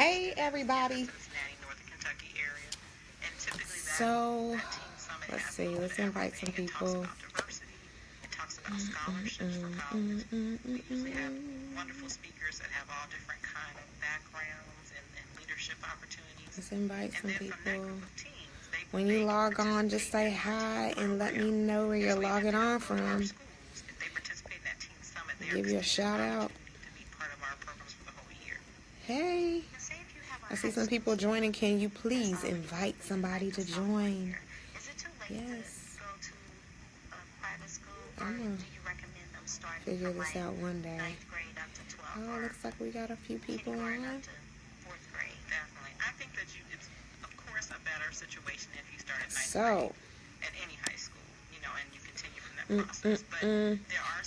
Hey everybody. So let's see, let's invite some people. Let's invite some people. When you log on, just say hi and let me know where you're logging on from. I'll give you a shout out. Hey, I see some people joining. Can you please invite somebody to join? Yes. I'm going to figure this out one day. Oh, looks like we got a few people on. So,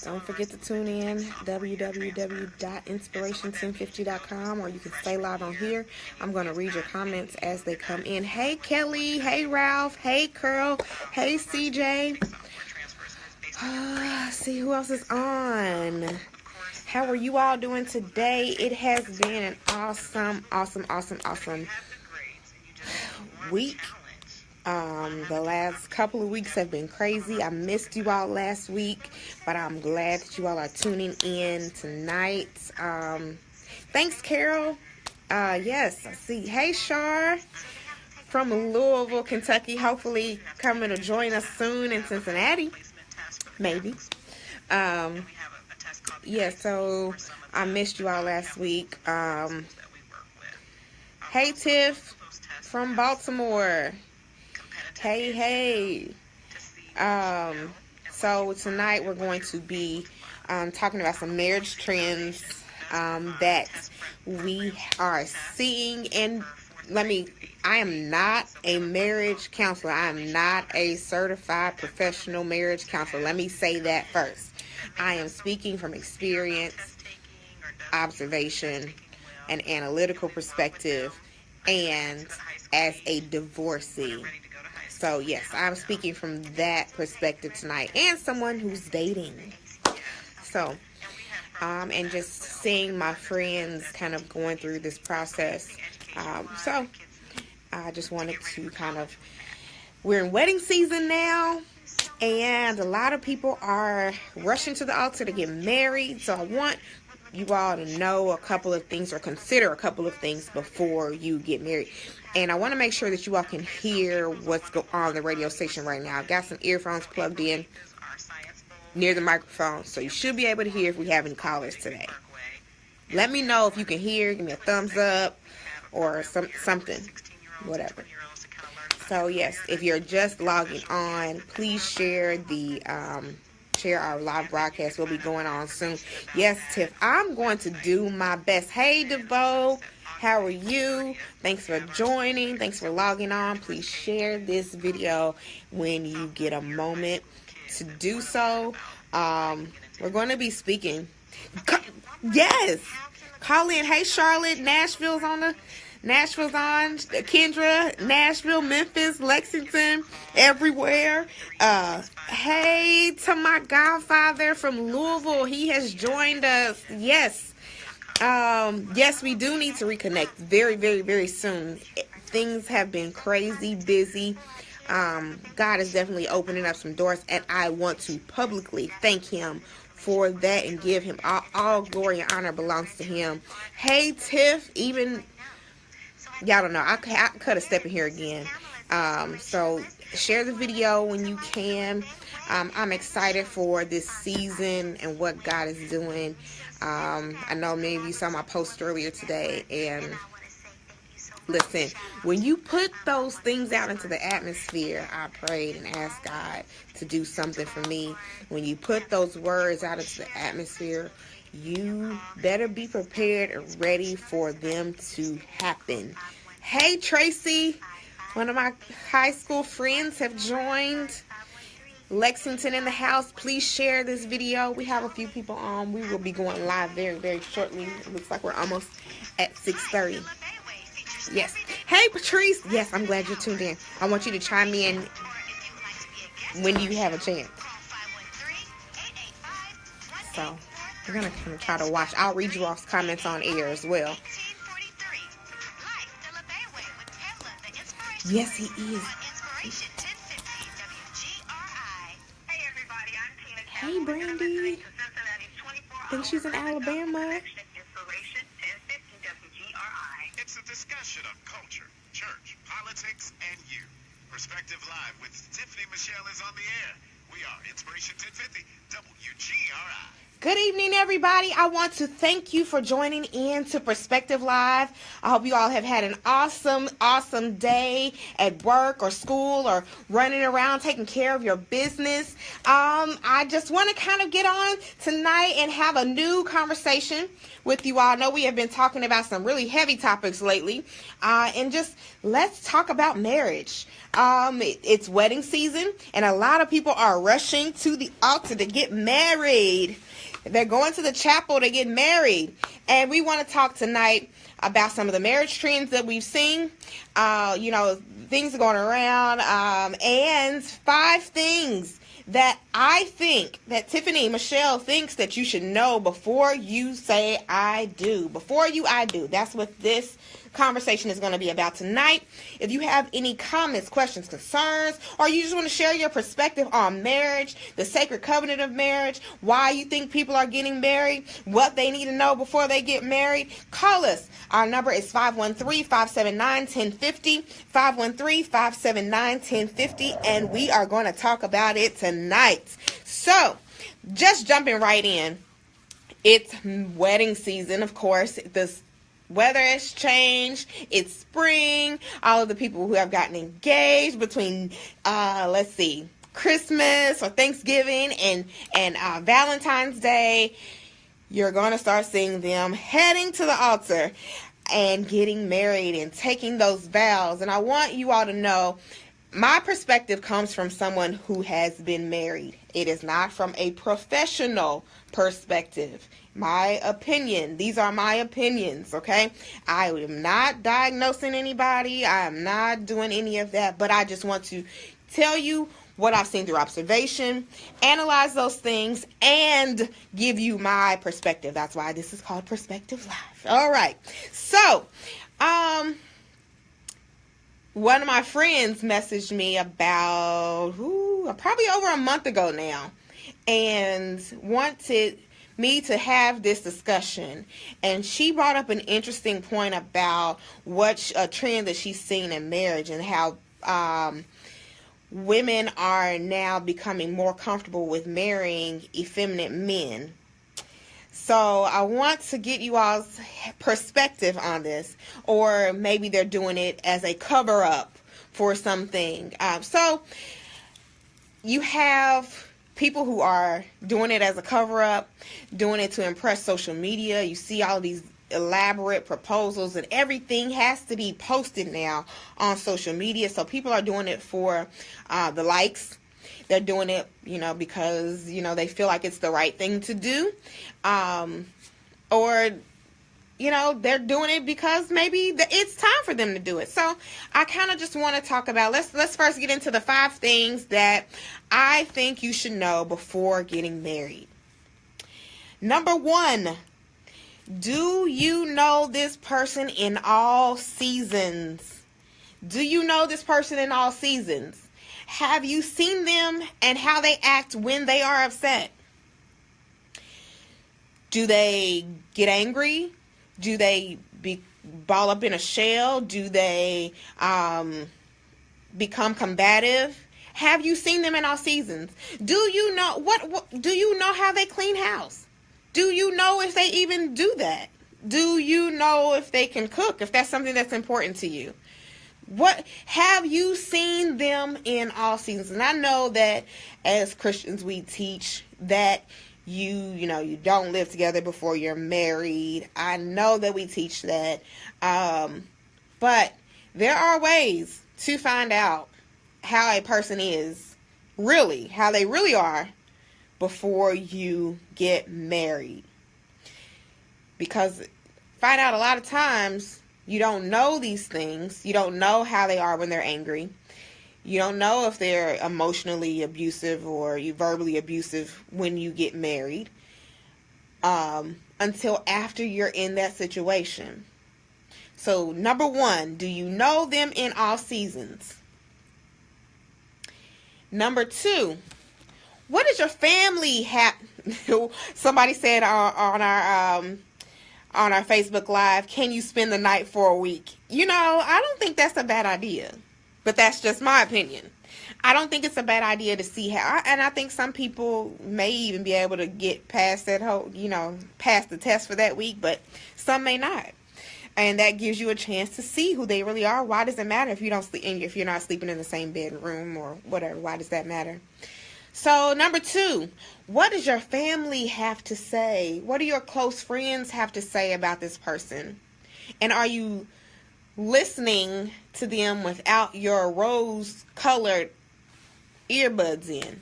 don't forget to tune in, www.inspiration1050.com, or you can stay live on here. I'm going to read your comments as they come in. Hey, Kelly. Hey, Ralph. Hey, Curl. Hey, CJ. See who else is on. How are you all doing today? It has been an awesome week. The last couple of weeks have been crazy. I missed you all last week, but I'm glad that you all are tuning in tonight. Thanks, Carol. Yes, I see. Hey, Shar from Louisville, Kentucky. Hopefully coming to join us soon in Cincinnati. Maybe. Yeah, so I missed you all last week. Hey, Tiff from Baltimore. Hey. So tonight we're going to be talking about some marriage trends that we are seeing. And I am not a marriage counselor. I am not a certified professional marriage counselor. Let me say that first. I am speaking from experience, observation, and analytical perspective, and as a divorcee. So yes, I'm speaking from that perspective tonight, and someone who's dating. So, and just seeing my friends kind of going through this process. So I just wanted to we're in wedding season now, and a lot of people are rushing to the altar to get married. So I want you all to know a couple of things, or consider a couple of things before you get married. And I want to make sure that you all can hear what's going on the radio station right now. I've got some earphones plugged in near the microphone, so you should be able to hear if we have any callers today. Let me know if you can hear. Give me a thumbs up or something, whatever. So yes, if you're just logging on, please share our live broadcast. Will be going on soon. Yes, Tiff, I'm going to do my best. Hey, DeVoe. How are you? Thanks for joining. Thanks for logging on. Please share this video when you get a moment to do so. We're going to be speaking. Yes. Call in. Hey, Charlotte. Nashville's on. Kendra, Nashville, Memphis, Lexington, everywhere. Hey to my godfather from Louisville. He has joined us. Yes. Yes, we do need to reconnect very, very, very soon. Things have been crazy, busy. God is definitely opening up some doors, and I want to publicly thank him for that and give him all glory and honor belongs to him. Hey, Tiff, y'all don't know, I cut a step in here again. So share the video when you can. I'm excited for this season and what God is doing. I know maybe you saw my post earlier today, and listen, when you put those things out into the atmosphere, I prayed and asked God to do something for me. When you put those words out into the atmosphere, you better be prepared and ready for them to happen. Hey, Tracy, one of my high school friends have joined. Lexington in the house. Please share this video. We have a few people on. We will be going live very, very shortly. It looks like we're almost at 6:30. Yes. Hey, Patrice. Yes, I'm glad you're tuned in. I want you to chime in when you have a chance. So, we're going to try to watch. I'll read you all's comments on air as well. Yes, he is. Inspiration 1050 WGRI. Hey everybody, I'm Tina Hey, Brandy. I think she's in Alabama. Inspiration 1050 WGRI. It's a discussion of culture, church, politics, and you. Perspective Live with Tiffany Michelle is on the air. We are Inspiration 1050 WGRI. Good evening, everybody. I want to thank you for joining in to Perspective Live. I hope you all have had an awesome day at work or school or running around taking care of your business. I just want to kind of get on tonight and have a new conversation with you all. I know we have been talking about some really heavy topics lately, and just let's talk about marriage. It's wedding season, and a lot of people are rushing to the altar to get married. They're going to the chapel to get married. And we want to talk tonight about some of the marriage trends that we've seen. Things are going around. And 5 things that I think that Tiffany Michelle thinks that you should know before you say I do. Before you I do. That's what this conversation is going to be about tonight. If you have any comments, questions, concerns, or you just want to share your perspective on marriage, the sacred covenant of marriage, why you think people are getting married, what they need to know before they get married, call us. Our number is 513-579-1050, 513-579-1050, and we are going to talk about it tonight. So, just jumping right in. It's wedding season, of course. The weather has changed. It's spring. All of the people who have gotten engaged between, Christmas or Thanksgiving and Valentine's Day, you're going to start seeing them heading to the altar and getting married and taking those vows. And I want you all to know, my perspective comes from someone who has been married. It is not from a professional perspective. My opinion. These are my opinions, okay? I am not diagnosing anybody. I am not doing any of that. But I just want to tell you what I've seen through observation, analyze those things, and give you my perspective. That's why this is called Perspective Live. All right. So, one of my friends messaged me about, probably over a month ago now, and wanted me to have this discussion. And she brought up an interesting point about what a trend that she's seen in marriage and how women are now becoming more comfortable with marrying effeminate men. So I want to get you all's perspective on this, or maybe they're doing it as a cover-up for something. So you have people who are doing it as a cover-up, doing it to impress social media. You see all these elaborate proposals, and everything has to be posted now on social media. So people are doing it for the likes. They're doing it, because, they feel like it's the right thing to do. Or they're doing it because maybe it's time for them to do it. So I kind of just want to talk about, let's first get into the 5 things that I think you should know before getting married. Number 1, do you know this person in all seasons? Do you know this person in all seasons? Have you seen them and how they act when they are upset? Do they get angry? Do they ball up in a shell? Do they become combative? Have you seen them in all seasons? Do you know do you know how they clean house? Do you know if they even do that? Do you know if they can cook, if that's something that's important to you? What have you seen them in all seasons? And I know that as Christians we teach that you don't live together before you're married. I know that we teach that. But there are ways to find out how a person is really, how they really are before you get married. Because find out a lot of times you don't know these things. You don't know how they are when they're angry. You don't know if they're emotionally abusive or verbally abusive when you get married until after you're in that situation. So, number 1, do you know them in all seasons? Number 2, what does your family have? Somebody said on our Facebook Live, can you spend the night for a week? I don't think that's a bad idea, but that's just my opinion. I don't think it's a bad idea to see how, and I think some people may even be able to get past that whole, pass the test for that week, but some may not. And that gives you a chance to see who they really are. Why does it matter if you don't sleep, if you're not sleeping in the same bedroom or whatever? Why does that matter? So, number 2, what does your family have to say? What do your close friends have to say about this person? And are you listening to them without your rose-colored earbuds in?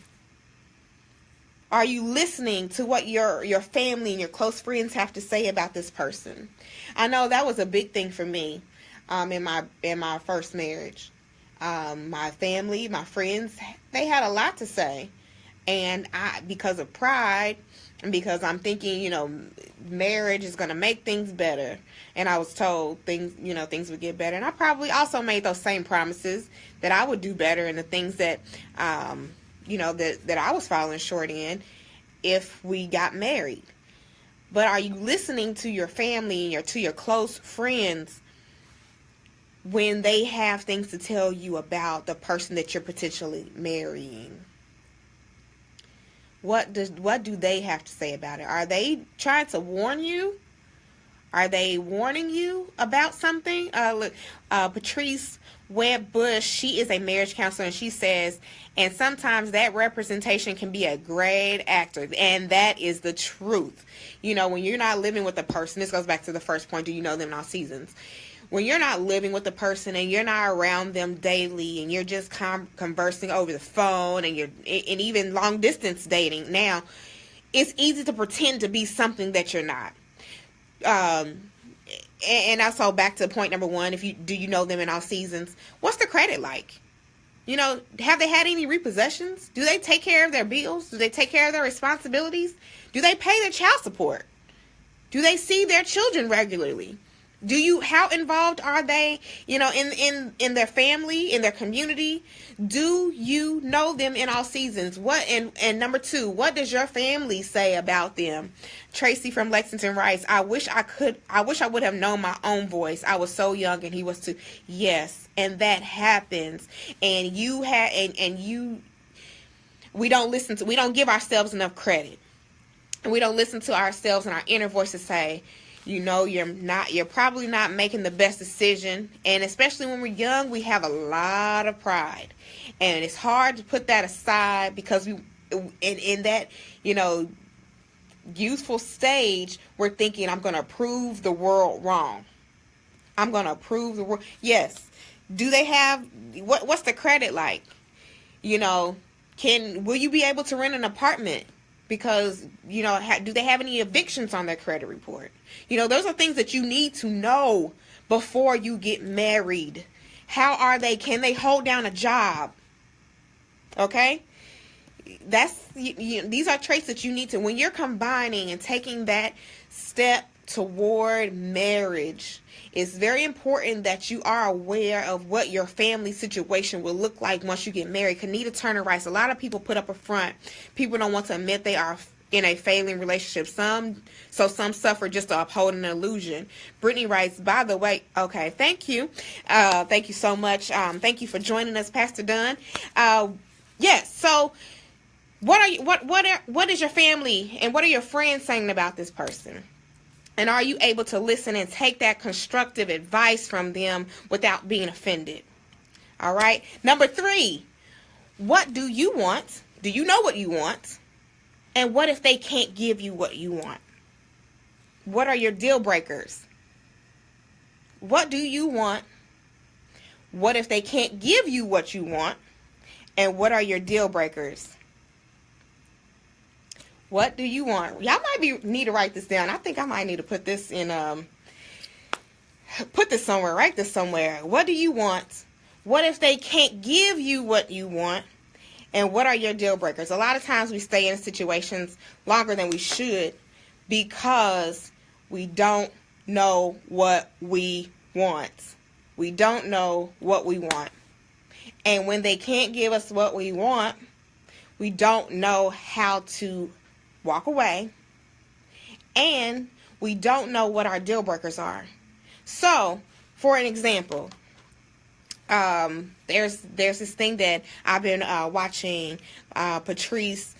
Are you listening to what your family and your close friends have to say about this person? I know that was a big thing for me in my first marriage. My family, my friends, they had a lot to say. And because of pride, and because I'm thinking, marriage is going to make things better. And I was told things would get better. And I probably also made those same promises that I would do better in the things that, that I was falling short in if we got married. But are you listening to your family and to your close friends when they have things to tell you about the person that you're potentially marrying? What do they have to say about it? Are they trying to warn you? Are they warning you about something? Patrice Webb Bush, she is a marriage counselor, and she says, and sometimes that representation can be a great actor, and that is the truth. When you're not living with a person, this goes back to the first point, do you know them in all seasons? When you're not living with the person and you're not around them daily and you're just conversing over the phone and even long distance dating now, it's easy to pretend to be something that you're not. And also back to point number 1, do you know them in all seasons? What's the credit like? Have they had any repossessions? Do they take care of their bills? Do they take care of their responsibilities? Do they pay their child support? Do they see their children regularly? How involved are they, in their family, in their community? Do you know them in all seasons? And number 2, what does your family say about them? Tracy from Lexington writes, I wish I would have known my own voice. I was so young and he was too. Yes, and that happens. And we don't give ourselves enough credit. And we don't listen to ourselves and our inner voices say, you're probably not making the best decision. And especially when we're young, we have a lot of pride. And it's hard to put that aside because in that, youthful stage, we're thinking, I'm going to prove the world wrong. I'm going to prove the world. Yes. Do they have, what's the credit like? Will you be able to rent an apartment? Because, do they have any evictions on their credit report? Those are things that you need to know before you get married. How are they? Can they hold down a job? Okay? These are traits that you need to, when you're combining and taking that step toward marriage, it's very important that you are aware of what your family situation will look like once you get married. Kanita Turner writes, a lot of people put up a front. People don't want to admit they are in a failing relationship. Some suffer just to uphold an illusion. Brittany writes, by the way, okay, thank you. Thank you so much. Thank you for joining us, Pastor Dunn. Yes, so what is your family and what are your friends saying about this person? And are you able to listen and take that constructive advice from them without being offended? All right. Number 3, what do you want? Do you know what you want? And what if they can't give you what you want? What are your deal breakers? What do you want? What if they can't give you what you want? And what are your deal breakers? What do you want? Y'all might need to write this down. I think I might need to put this in, put this somewhere, write this somewhere. What do you want? What if they can't give you what you want? And what are your deal breakers? A lot of times we stay in situations longer than we should because we don't know what we want. We don't know what we want. And when they can't give us what we want, we don't know how to walk away. And we don't know what our deal breakers are. So, for an example, there's this thing that I've been watching. Patrice,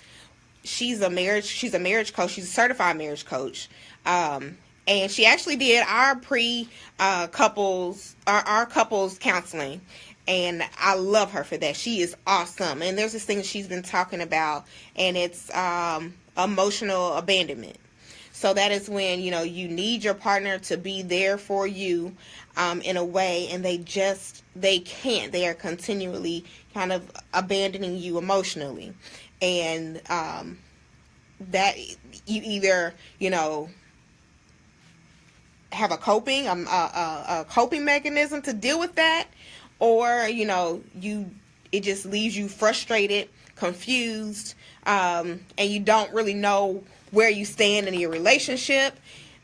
she's a marriage coach. She's a certified marriage coach. And she actually did our couples counseling. And I love her for that. She is awesome. And there's this thing she's been talking about, and it's emotional abandonment. So that is when, you need your partner to be there for you in a way, and they can't. They are continually kind of abandoning you emotionally. And that you either, have a coping mechanism to deal with that, or it just leaves you frustrated, confused, and you don't really know where you stand in your relationship,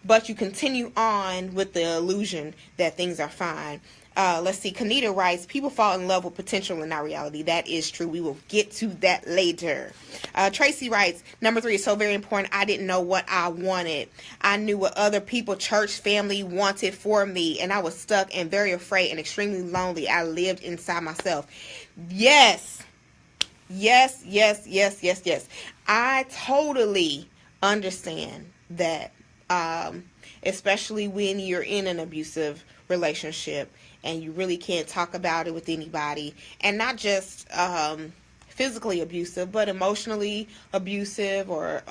but you continue on with the illusion that things are fine. Let's see. Kanita writes, people fall in love with potential and not reality. That is true. We will get to that later. Tracy writes, number 3 is so very important. I didn't know what I wanted. I knew what other people, church, family wanted for me, and I was stuck and very afraid and extremely lonely. I lived inside myself. Yes. Yes, yes, yes, yes, yes. I totally understand that, especially when you're in an abusive relationship and you really can't talk about it with anybody, and not just physically abusive, but emotionally abusive or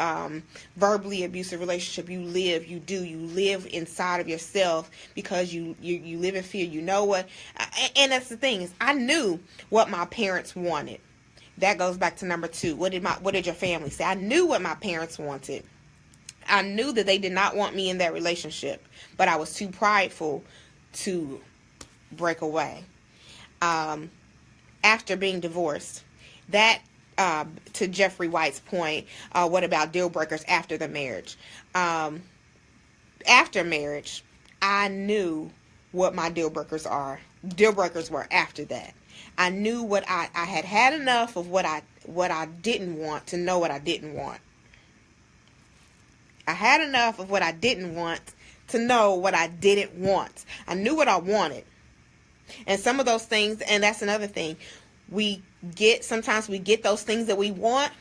verbally abusive relationship. You live inside of yourself because you live in fear. You know what, and that's the thing, is I knew what my parents wanted. That goes back to number 2. What did your family say? I knew what my parents wanted. I knew that they did not want me in that relationship, but I was too prideful to break away. After being divorced, that to Jeffrey White's point, what about deal breakers after the marriage? After marriage, I knew what my deal breakers are. Deal breakers were after that. I knew what I had enough of what I didn't want to know what I didn't want. I had enough of what I didn't want to know what I didn't want. I knew what I wanted. And some of those things, and that's another thing, sometimes we get those things that we want,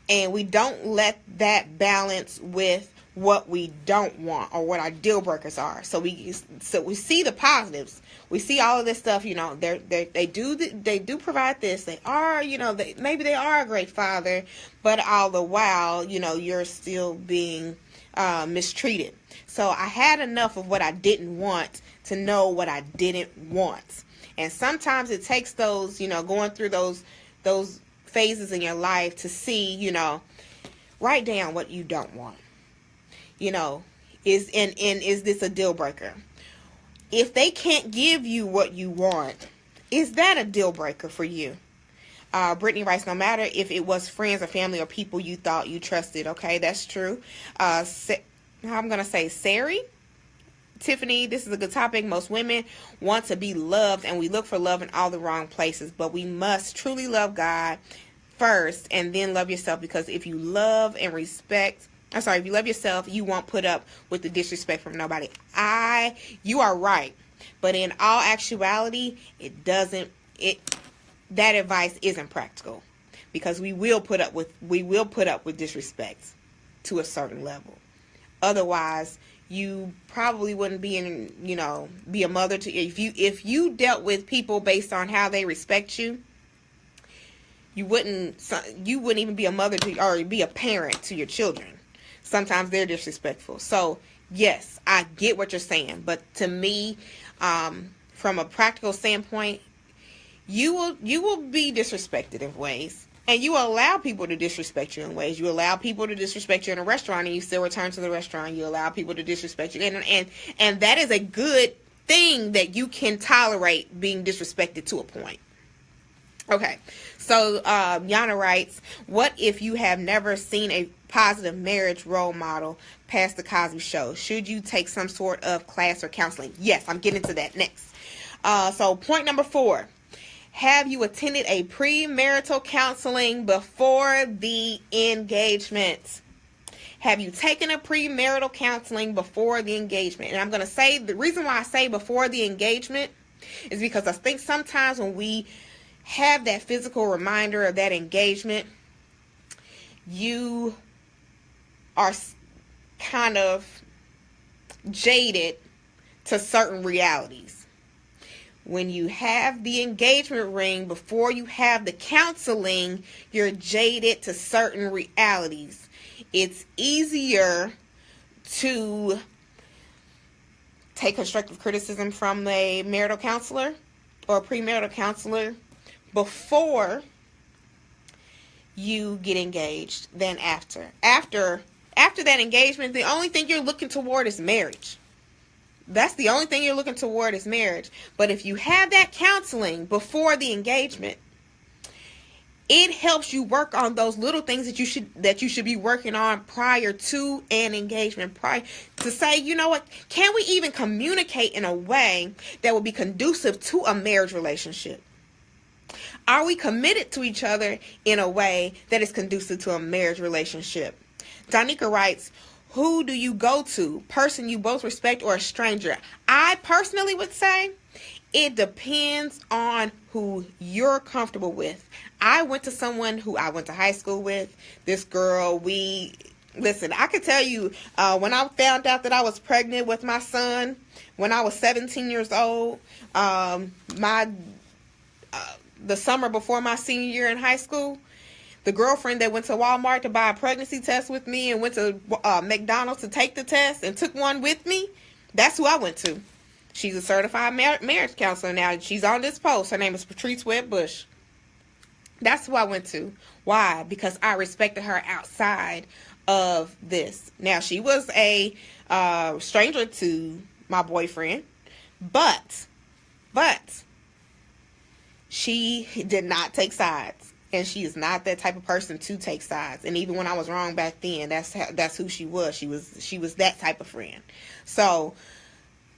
and we don't let that balance with what we don't want or what our deal breakers are. So we see the positives. We see all of this stuff. They do provide this. They are, maybe they are a great father, but all the while, you're still being mistreated. So I had enough of what I didn't want to know what I didn't want. And sometimes it takes those, going through those phases in your life to see, write down what you don't want. Is this a deal breaker? If they can't give you what you want, is that a deal breaker for you? Brittany writes, no matter if it was friends or family or people you thought you trusted. Okay, that's true. I'm going to say Sari. Tiffany, this is a good topic. Most women want to be loved, and we look for love in all the wrong places. But we must truly love God first and then love yourself, because if you love and respect, if you love yourself, you won't put up with the disrespect from nobody. You are right. But in all actuality, that advice isn't practical, because we will put up with disrespect to a certain level. Otherwise, you probably wouldn't be be a mother to, if you dealt with people based on how they respect you, you wouldn't even be a mother to, or be a parent to your children. Sometimes they're disrespectful. So yes, I get what you're saying, but to me, from a practical standpoint, you will be disrespected in ways. And you allow people to disrespect you in ways. You allow people to disrespect you in a restaurant, and you still return to the restaurant. You allow people to disrespect you. And that is a good thing, that you can tolerate being disrespected to a point. Okay, so Yana writes, what if you have never seen a positive marriage role model past the Cosby Show? Should you take some sort of class or counseling? Yes, I'm getting to that next. So point number 4. Have you attended a premarital counseling before the engagement? Have you taken a premarital counseling before the engagement? And I'm going to say, the reason why I say before the engagement is because I think sometimes when we have that physical reminder of that engagement, you are kind of jaded to certain realities. When you have the engagement ring before you have the counseling, you're jaded to certain realities. It's easier to take constructive criticism from a marital counselor or a premarital counselor before you get engaged than after. After that engagement, the only thing you're looking toward is marriage. That's the only thing you're looking toward is marriage. But if you have that counseling before the engagement, it helps you work on those little things that you should be working on prior to an engagement. Prior to say, you know what, can we even communicate in a way that will be conducive to a marriage relationship? Are we committed to each other in a way that is conducive to a marriage relationship? Danica writes, who do you go to? Person you both respect or a stranger? I personally would say it depends on who you're comfortable with. I went to someone who I went to high school with. This girl, listen, I could tell you, when I found out that I was pregnant with my son, when I was 17 years old, the summer before my senior year in high school, the girlfriend that went to Walmart to buy a pregnancy test with me and went to McDonald's to take the test and took one with me, that's who I went to. She's a certified marriage counselor now. She's on this post. Her name is Patrice Webb Bush. That's who I went to. Why? Because I respected her outside of this. Now, she was a stranger to my boyfriend, but she did not take sides. And she is not that type of person to take sides. And even when I was wrong back then, that's who she was. She was that type of friend. So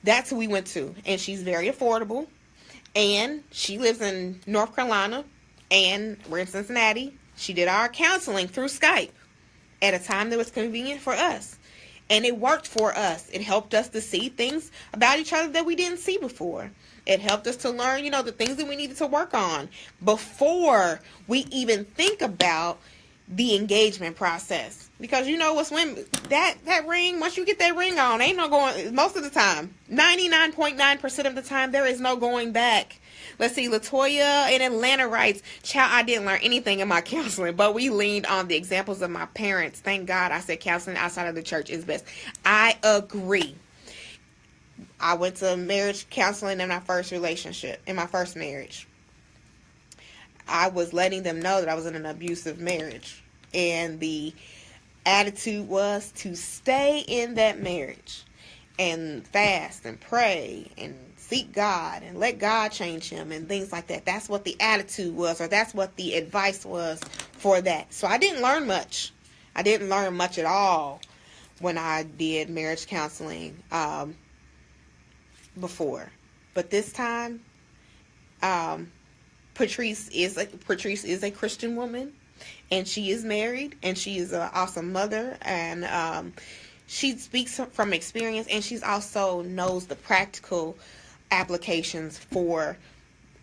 that's who we went to. And she's very affordable. And she lives in North Carolina. And we're in Cincinnati. She did our counseling through Skype at a time that was convenient for us. And it worked for us. It helped us to see things about each other that we didn't see before. It helped us to learn, the things that we needed to work on before we even think about the engagement process. Because when that ring, once you get that ring on, ain't no going, most of the time, 99.9% of the time, there is no going back. Let's see, Latoya in Atlanta writes, child, I didn't learn anything in my counseling, but we leaned on the examples of my parents. Thank God I said counseling outside of the church is best. I agree. I went to marriage counseling in my first relationship, in my first marriage. I was letting them know that I was in an abusive marriage. And the attitude was to stay in that marriage and fast and pray and seek God and let God change him and things like that. That's what the attitude was, or that's what the advice was for that. So I didn't learn much. I didn't learn much at all when I did marriage counseling before. But this time, Patrice is a Christian woman, and she is married, and she is an awesome mother, and she speaks from experience, and she's also knows the practical applications for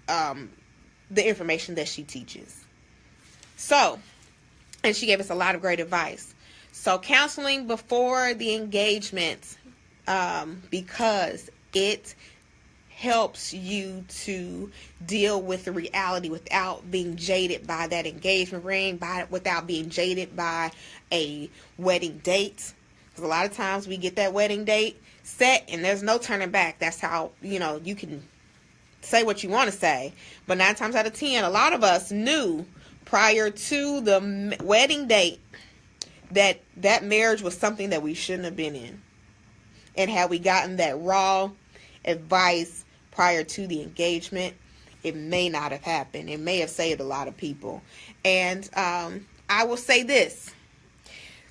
the information that she teaches. So, and she gave us a lot of great advice. So counseling before the engagement, because it helps you to deal with the reality without being jaded by that engagement ring, without being jaded by a wedding date. Because a lot of times we get that wedding date set and there's no turning back. That's how, you can say what you want to say. But 9 times out of 10, a lot of us knew prior to the wedding date that marriage was something that we shouldn't have been in. And had we gotten that raw advice prior to the engagement, it may not have happened. It may have saved a lot of people. And I will say this.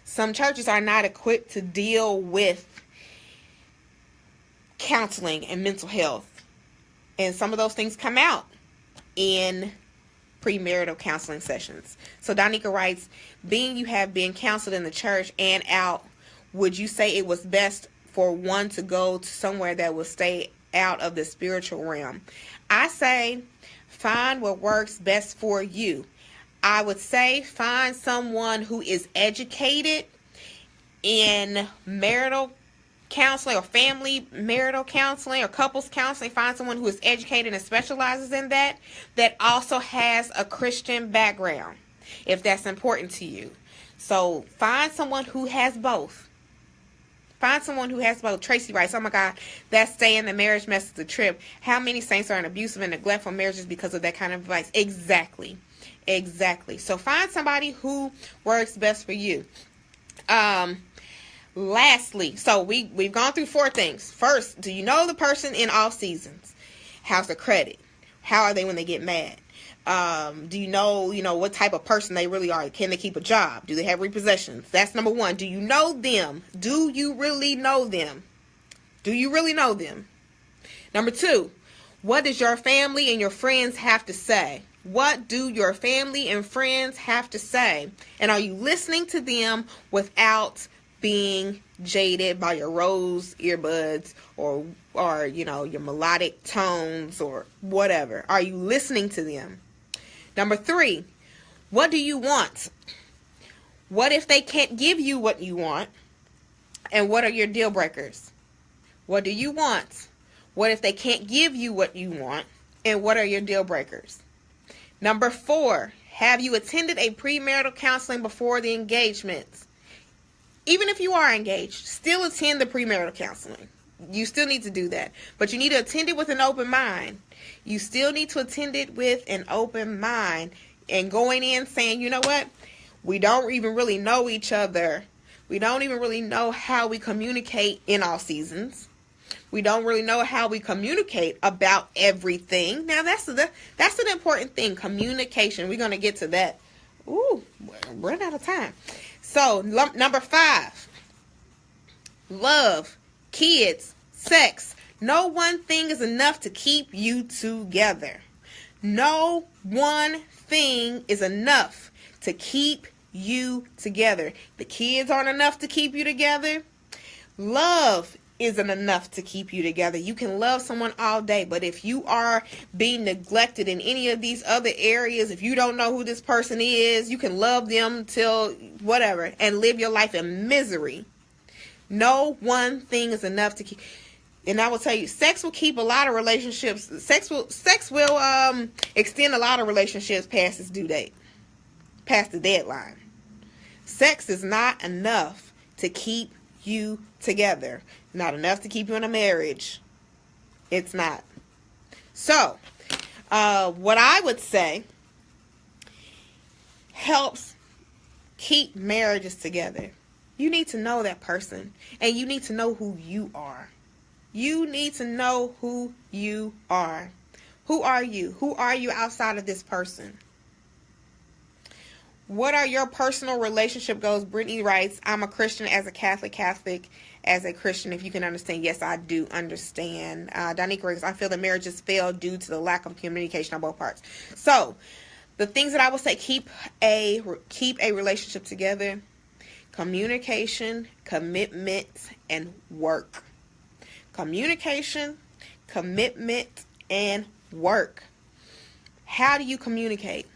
Some churches are not equipped to deal with counseling and mental health. And some of those things come out in premarital counseling sessions. So Donika writes, being you have been counseled in the church and out, would you say it was best for one to go to somewhere that will stay out of the spiritual realm? I say find what works best for you. I would say find someone who is educated in marital counseling or family marital counseling or couples counseling. Find someone who is educated and specializes in that also has a Christian background, if that's important to you. So find someone who has both. Find someone who has both. Tracy writes, oh my God, that's saying the marriage mess is a trip. How many saints are in abusive and neglectful marriages because of that kind of advice? Exactly. So find somebody who works best for you. Lastly, so we've gone through 4 things. First, do you know the person in all seasons? How's their credit? How are they when they get mad? Do you know what type of person they really are? Can they keep a job? Do they have repossessions? That's number 1. Do you know them? Do you really know them? Do you really know them? Number 2, what does your family and your friends have to say? What do your family and friends have to say? And are you listening to them without being jaded by your rose earbuds or your melodic tones or whatever? Are you listening to them? Number 3, what do you want? What if they can't give you what you want? And what are your deal breakers? What do you want? What if they can't give you what you want? And what are your deal breakers? Number 4, have you attended a premarital counseling before the engagements? Even if you are engaged, still attend the premarital counseling. You still need to do that. But you need to attend it with an open mind. You still need to attend it with an open mind. And going in saying, you know what? We don't even really know each other. We don't even really know how we communicate in all seasons. We don't really know how we communicate about everything. Now, that's an important thing, communication. We're going to get to that. Ooh, we're running out of time. So, number 5, love, kids, sex. No one thing is enough to keep you together. No one thing is enough to keep you together. The kids aren't enough to keep you together. Love isn't enough to keep you together. You can love someone all day, but if you are being neglected in any of these other areas, if you don't know who this person is, you can love them till whatever and live your life in misery. No one thing is enough to keep. And I will tell you, sex will keep a lot of relationships. Sex will extend a lot of relationships past its due date, past the deadline. Sex is not enough to keep you together. Not enough to keep you in a marriage. It's not. So, what I would say helps keep marriages together. You need to know that person, and you need to know who you are. You need to know who you are. Who are you? Who are you outside of this person? What are your personal relationship goals? Brittany writes, I'm a Christian as a Catholic as a Christian, if you can understand. Yes, I do understand. Donika writes, I feel that marriages fail due to the lack of communication on both parts. So, the things that I would say, keep a relationship together: communication, commitment, and work. Communication, commitment, and work. How do you communicate?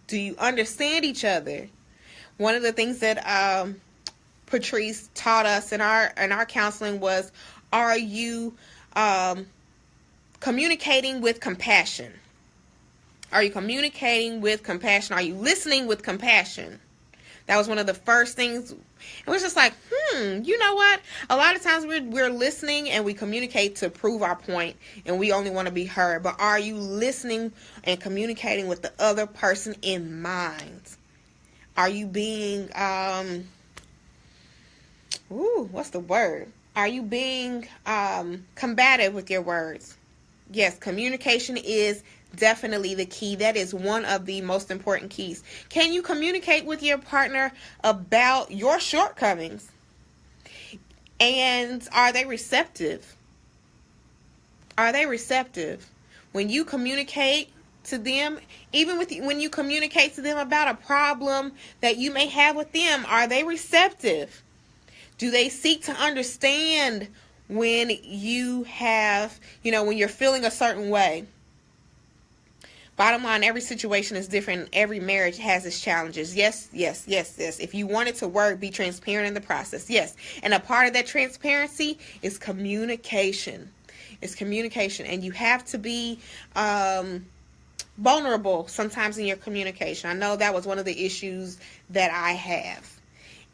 Do you understand each other? One of the things that Patrice taught us in our counseling was, are you communicating with compassion? Are you communicating with compassion? Are you listening with compassion? That was one of the first things. It was just like, you know what? A lot of times we're listening and we communicate to prove our point and we only want to be heard. But are you listening and communicating with the other person in mind? Are you being, what's the word? Are you being combative with your words? Yes, communication is definitely the key. That is one of the most important keys. Can you communicate with your partner about your shortcomings? And are they receptive? Are they receptive? When you communicate to them, even when you communicate to them about a problem that you may have with them, are they receptive? Do they seek to understand when you have, when you're feeling a certain way? Bottom line, every situation is different. Every marriage has its challenges. Yes. If you want it to work, be transparent in the process. Yes. And a part of that transparency is communication. It's communication. And you have to be vulnerable sometimes in your communication. I know that was one of the issues that I have,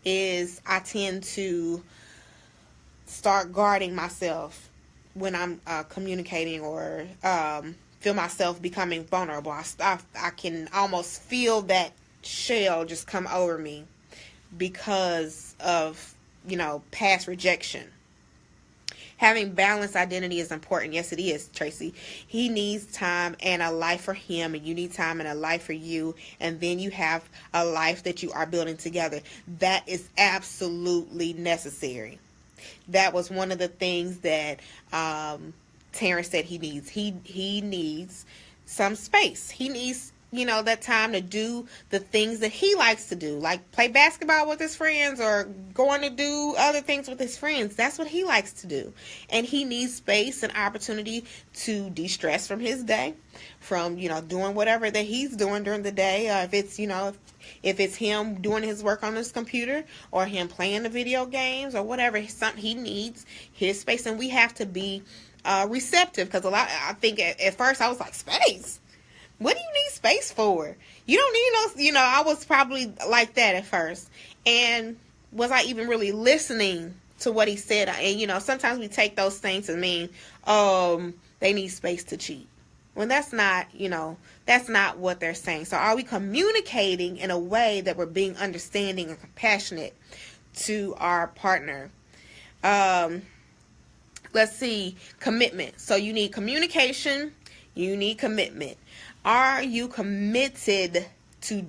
is I tend to start guarding myself when I'm communicating, or feel myself becoming vulnerable. I can almost feel that shell just come over me because of, past rejection. Having balanced identity is important. Yes, it is, Tracy. He needs time and a life for him, and you need time and a life for you, and then you have a life that you are building together. That is absolutely necessary. That was one of the things that Terrence said he needs. He needs some space. He needs, that time to do the things that he likes to do, like play basketball with his friends or going to do other things with his friends. That's what he likes to do. And he needs space and opportunity to de-stress from his day, from, doing whatever that he's doing during the day. If it's him doing his work on his computer, or him playing the video games, or whatever, he needs his space. And we have to be receptive, because I think at first I was like, space? What do you need space for? You don't need no, I was probably like that at first. And was I even really listening to what he said? And, sometimes we take those things to mean, they need space to cheat. When that's not what they're saying. So are we communicating in a way that we're being understanding and compassionate to our partner? Let's see, commitment. So you need communication, you need commitment. Are you committed to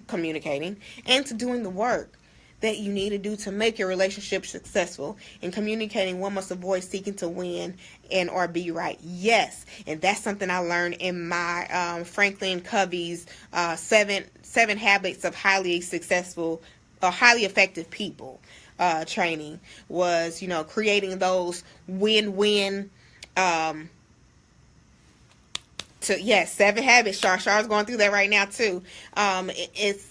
communicating and to doing the work that you need to do to make your relationship successful? In communicating, one must avoid seeking to win and or be right. Yes, and that's something I learned in my Franklin Covey's 7 Habits of Highly Successful or Highly Effective People training, was, creating those win-win 7 habits. Char's going through that right now too. It's,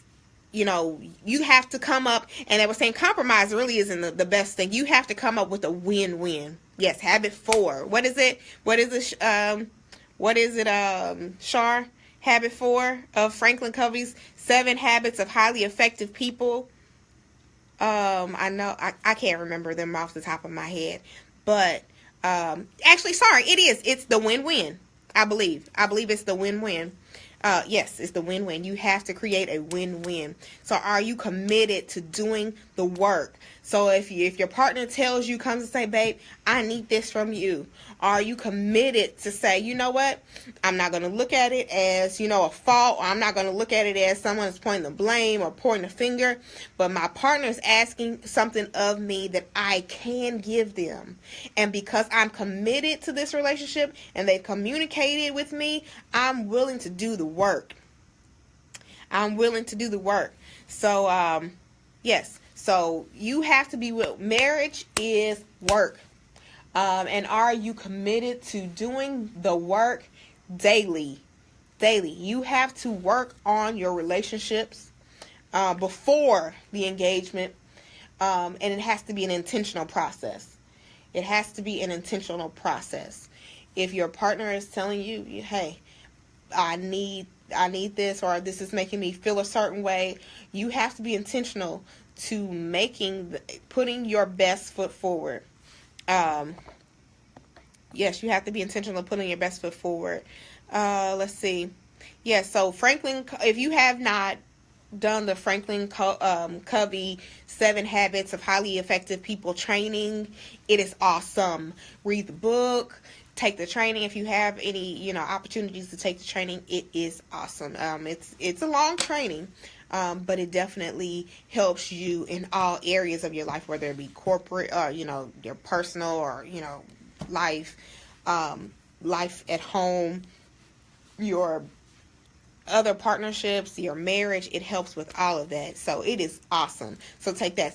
you have to come up, and they were saying compromise really isn't the best thing. You have to come up with a win-win. Yes, habit 4. What is it, Char? Habit 4 of Franklin Covey's 7 Habits of Highly Effective People. I know I can't remember them off the top of my head, but actually, sorry, it's the win-win. I believe it's the win-win. Yes, it's the win-win. You have to create a win-win. So are you committed to doing the work? So if your partner tells you, comes and say, babe, I need this from you, are you committed to say, you know what, I'm not going to look at it as, a fault, or I'm not going to look at it as someone is pointing the blame or pointing the finger, but my partner is asking something of me that I can give them. And because I'm committed to this relationship and they've communicated with me, I'm willing to do the work. So, yes. So you have to be marriage is work. And are you committed to doing the work daily? You have to work on your relationships before the engagement. And it has to be an intentional process. If your partner is telling you, hey, I need this, or this is making me feel a certain way, you have to be intentional to putting your best foot forward. Yes, you have to be intentional of putting your best foot forward. Let's see. Yeah, so Franklin, if you have not done the Franklin Covey 7 Habits of Highly Effective People training, it is awesome. Read the book. take the training if you have any, opportunities to take the training. It is awesome. It's a long training, but it definitely helps you in all areas of your life, whether it be corporate or, your personal or, life, life at home, your other partnerships, your marriage. It helps with all of that. So it is awesome. So take that.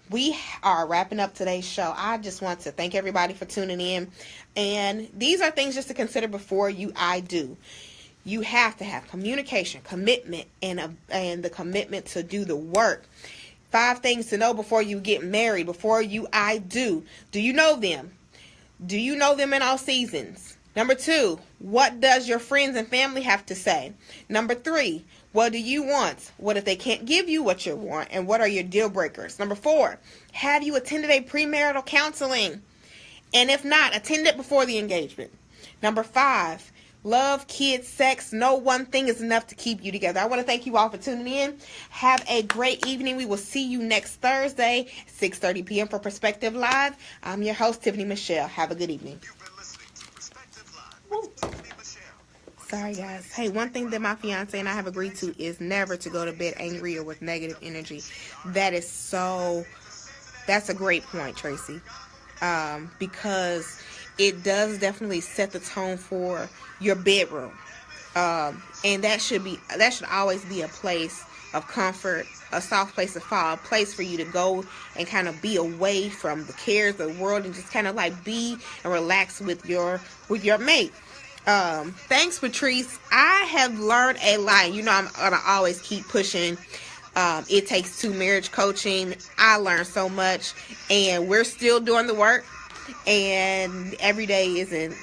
We are wrapping up today's show. I just want to thank everybody for tuning in. And these are things just to consider before I do. You have to have communication, commitment, and the commitment to do the work. 5 things to know before you get married, before I do. Do you know them? Do you know them in all seasons? Number 2, what does your friends and family have to say? Number 3, what do you want? What if they can't give you what you want? And what are your deal breakers? Number 4, have you attended a premarital counseling? And if not, attend it before the engagement. Number 5, love, kids, sex. No one thing is enough to keep you together. I want to thank you all for tuning in. Have a great evening. We will see you next Thursday, 6:30 p.m. for Perspective Live. I'm your host, Tiffany Michelle. Have a good evening. You've been listening to Perspective Live with Tiffany Michelle. Sorry, guys. Hey, one thing that my fiance and I have agreed to is never to go to bed angry or with negative energy. That's a great point, Tracy. Because it does definitely set the tone for your bedroom. And that should always be a place of comfort, a soft place to fall, a place for you to go and kind of be away from the cares of the world and just kind of like be and relax with your mate. Thanks, Patrice. I have learned a lot. I'm gonna always keep pushing. It Takes Two marriage coaching. I learned so much, and we're still doing the work. And every day isn't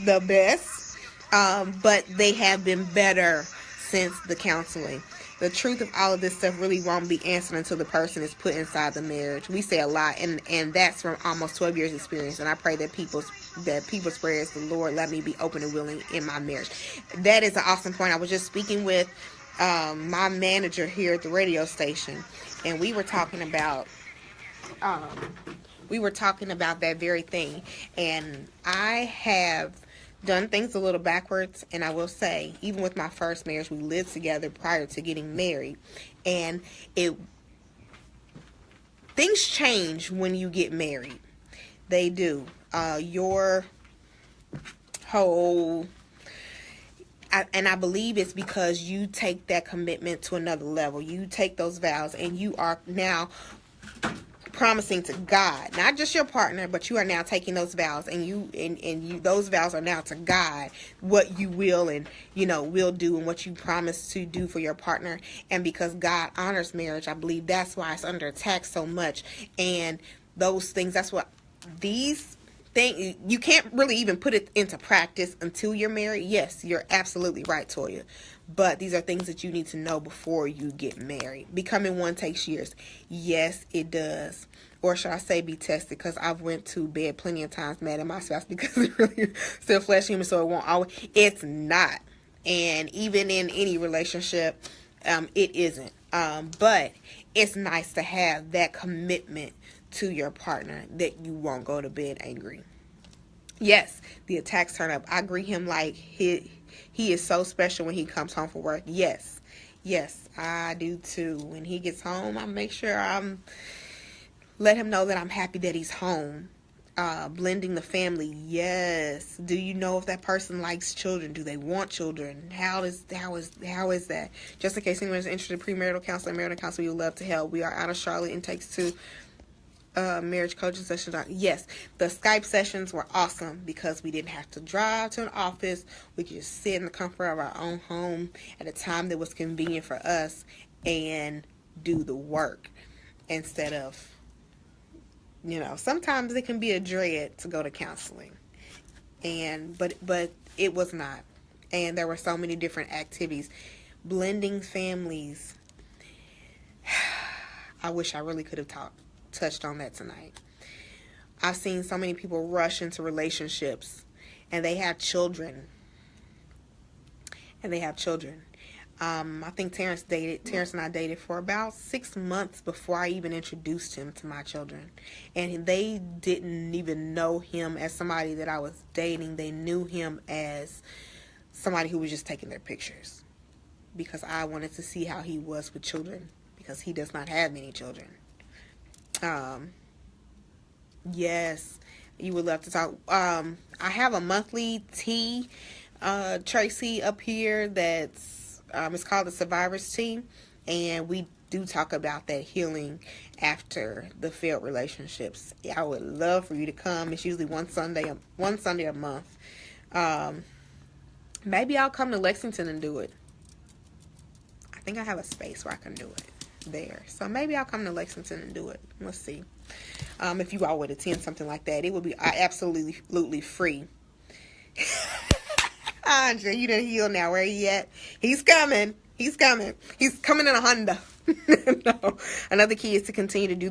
the best, but they have been better since the counseling. The truth of all of this stuff really won't be answered until the person is put inside the marriage. We say a lot, and that's from almost 12 years experience. And I pray that people's prayers, the Lord, let me be open and willing in my marriage. That is an awesome point. I was just speaking with my manager here at the radio station, and we were talking about that very thing. And I have done things a little backwards, and I will say, even with my first marriage, we lived together prior to getting married, and things change when you get married. They do. Your whole, and I believe it's because you take that commitment to another level. You take those vows, and you are now promising to God, not just your partner, but you are now taking those vows, and those vows are now to God, what you will and will do, and what you promise to do for your partner. And because God honors marriage, I believe that's why it's under attack so much. And those things, that's what these things, you can't really even put it into practice until you're married. Yes, you're absolutely right, Toya. But these are things that you need to know before you get married. Becoming one takes years. Yes, it does. Or should I say be tested? Because I've went to bed plenty of times mad at my spouse because it really still flesh human, so it won't always. It's not. And even in any relationship, it isn't. But it's nice to have that commitment to your partner that you won't go to bed angry. Yes, the attacks turn up. I greet him like he is so special when he comes home from work. Yes, I do too. When he gets home, I make sure let him know that I'm happy that he's home. Blending the family. Yes. Do you know if that person likes children? Do they want children? How is that? Just in case anyone is interested in premarital counseling, marital counseling, we would love to help. We are out of Charlotte and Takes Two marriage coaching sessions. Yes, the Skype sessions were awesome because we didn't have to drive to an office. We could just sit in the comfort of our own home at a time that was convenient for us and do the work instead of, sometimes it can be a dread to go to counseling, but it was not. And there were so many different activities, blending families. I wish I really could have touched on that tonight. I've seen so many people rush into relationships and they have children. I think Terrence and I dated for about 6 months before I even introduced him to my children. And they didn't even know him as somebody that I was dating. They knew him as somebody who was just taking their pictures. Because I wanted to see how he was with children. Because he does not have many children. Yes, you would love to talk. I have a monthly tea, Tracy, up here that's it's called the Survivors Tea, and we do talk about that healing after the failed relationships. I would love for you to come. It's usually one Sunday a month. Maybe I'll come to Lexington and do it. I think I have a space where I can do it there. So maybe I'll come to Lexington and do it. Let's see. If you all would attend something like that, it would be absolutely free. Andre, you done heal now. Where are you at? He's coming. He's coming. He's coming in a Honda. No. Another key is to continue to do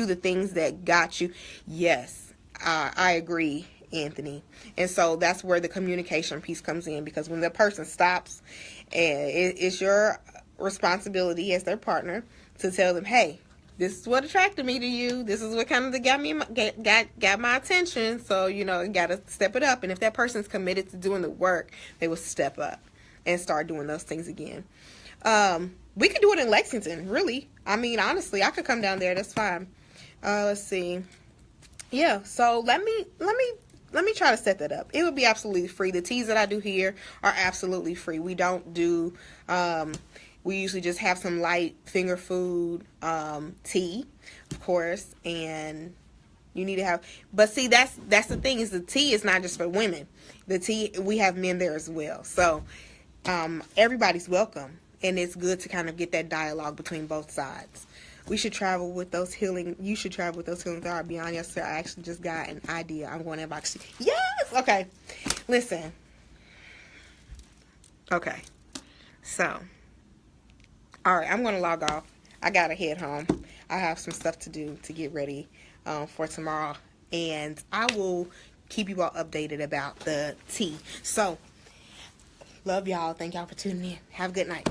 the things that got you. Yes, I agree, Anthony. And so that's where the communication piece comes in, because when the person stops, it's your responsibility as their partner to tell them, hey, this is what attracted me to you. This is what kind of got my attention. So, you got to step it up. And if that person's committed to doing the work, they will step up and start doing those things again. We could do it in Lexington, really. I mean, honestly, I could come down there. That's fine. Let's see. Yeah. So let me try to set that up. It would be absolutely free. The teas that I do here are absolutely free. We don't do, we usually just have some light finger food, tea, of course, and you need to have, but see, that's the thing, is the tea is not just for women. The tea, we have men there as well. So, everybody's welcome, and it's good to kind of get that dialogue between both sides. We should travel with those healing, you should travel with those healing thoughts. I'll be honest, sir, I actually just got an idea. I'm going to actually, yes, okay, listen, okay, so, all right, I'm going to log off. I got to head home. I have some stuff to do to get ready for tomorrow. And I will keep you all updated about the tea. So, love y'all. Thank y'all for tuning in. Have a good night.